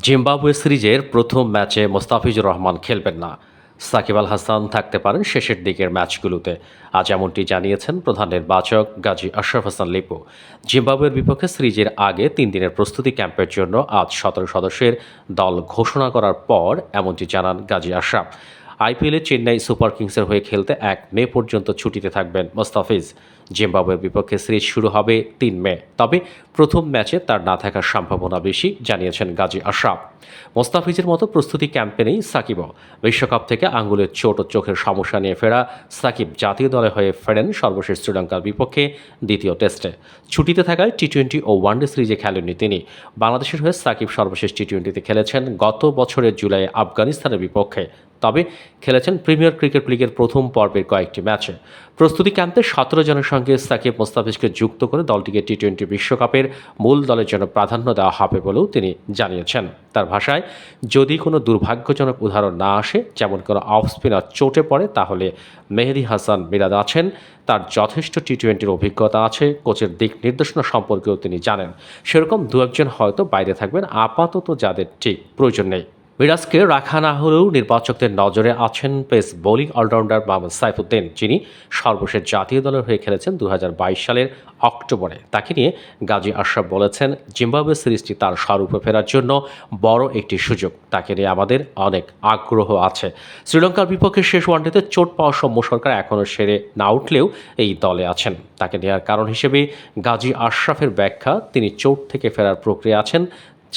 Zimbabwe সিরিজের প্রথম ম্যাচে মোস্তাফিজুর রহমান খেলবেন না। সাকিব আল হাসান থাকতে পারেন শেষের দিকের ম্যাচগুলোতে। আজ এমনটি জানিয়েছেন প্রধান নির্বাচক গাজী আশরাফ হাসান লিপু। জিম্বাবুয়ের বিপক্ষে সিরিজের আগে ৩ দিনের প্রস্তুতি ক্যাম্পের জন্য আজ ১৭ সদস্যের দল ঘোষণা করার পর এমনটি জানান গাজী আশরাফ। আইপিএলে চেন্নাই সুপার কিংসের হয়ে খেলতে ১ মে পর্যন্ত ছুটিতে থাকবেন মোস্তাফিজ। জিম্বাবুয়ের বিপক্ষে সিরিজ শুরু হবে ৩ মে, তবে প্রথম ম্যাচে তার না থাকার সম্ভাবনা বেশি, জানিয়েছেন গাজী আশরাফ। মোস্তাফিজের মতো প্রস্তুতি ক্যাম্পে নেই সাকিবও। বিশ্বকাপ থেকে আঙ্গুলের চোট ও চোখের সমস্যা নিয়ে ফেরা সাকিব জাতীয় দলে হয়ে ফেরেন সর্বশেষ শ্রীলঙ্কার বিপক্ষে দ্বিতীয় টেস্টে। ছুটিতে থাকায় টি-20 ও ওয়ানডে সিরিজে খেলেননি তিনি। বাংলাদেশের হয়ে সাকিব সর্বশেষ টি-20তে খেলেছেন গত বছরের জুলাইয়ে আফগানিস্তানের বিপক্ষে, তবে খেলেছেন প্রিমিয়ার ক্রিকেট লিগের প্রথম পর্বের কয়েকটি ম্যাচে। প্রস্তুতি ক্যাম্পে ১৭ জনের সঙ্গে সাকিব মোস্তাফিজকে যুক্ত করে দলটিকে টি-20 বিশ্বকাপের মূল দলের জন্য প্রাধান্য দেওয়া হবে বলেও তিনি জানিয়েছেন। তার ভাষায়, যদি কোনো দুর্ভাগ্যজনক উদাহরণ না আসে, যেমন কোনো অফ স্পিনার চোটে পড়ে, তাহলে মেহেদী হাসান মিরাজ আছেন, তার যথেষ্ট টি-20 অভিজ্ঞতা আছে, কোচের দিক নির্দেশনা সম্পর্কেও তিনি জানেন। সেরকম দু একজন হয়তো বাইরে থাকবেন, আপাতত যাদের ঠিক প্রয়োজন নেই। মিরাজকে রাখা না হলেও নির্বাচকদের নজরে আছেন pace bowling allrounder Mohammad Saifuddin, যিনি সর্বশেষ জাতীয় দলের হয়ে খেলেছেন ২০২২ সালের অক্টোবরে। তাকে নিয়ে গাজী আশরাফ বলেছেন, জিম্বাবুয়ে সিরিজটি তার স্বরূপে ফেরার জন্য বড় একটি সুযোগ। তাকে নিয়ে আমাদের অনেক আগ্রহ আছে। শ্রীলঙ্কার বিপক্ষে শেষ ওয়ানডেতে চোট পাওয়া সৌম্য সরকার এখনও সেরে না উঠলেও এই দলে আছেন। তাকে নেওয়ার কারণ হিসেবে গাজী আশরাফের ব্যাখ্যা, তিনি চোট থেকে ফেরার প্রক্রিয়া আছেন,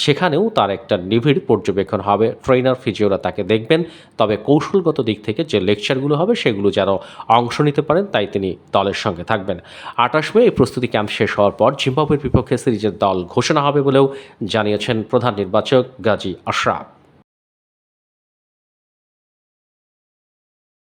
সেখানেও তার একটা নিবিড় পর্যবেক্ষণ হবে। ট্রেনার ফিজিওরা তাকে দেখবেন, তবে কৌশলগত দিক থেকে যে লেকচারগুলো হবে সেগুলো যেন অংশ নিতে পারেন, তাই তিনি দলের সঙ্গে থাকবেন। ২৮ মে এই প্রস্তুতি ক্যাম্প শেষ হওয়ার পর জিম্বাবুয়ের বিপক্ষে সিরিজের দল ঘোষণা হবে বলেও জানিয়েছেন প্রধান নির্বাচক গাজী আশরাফ।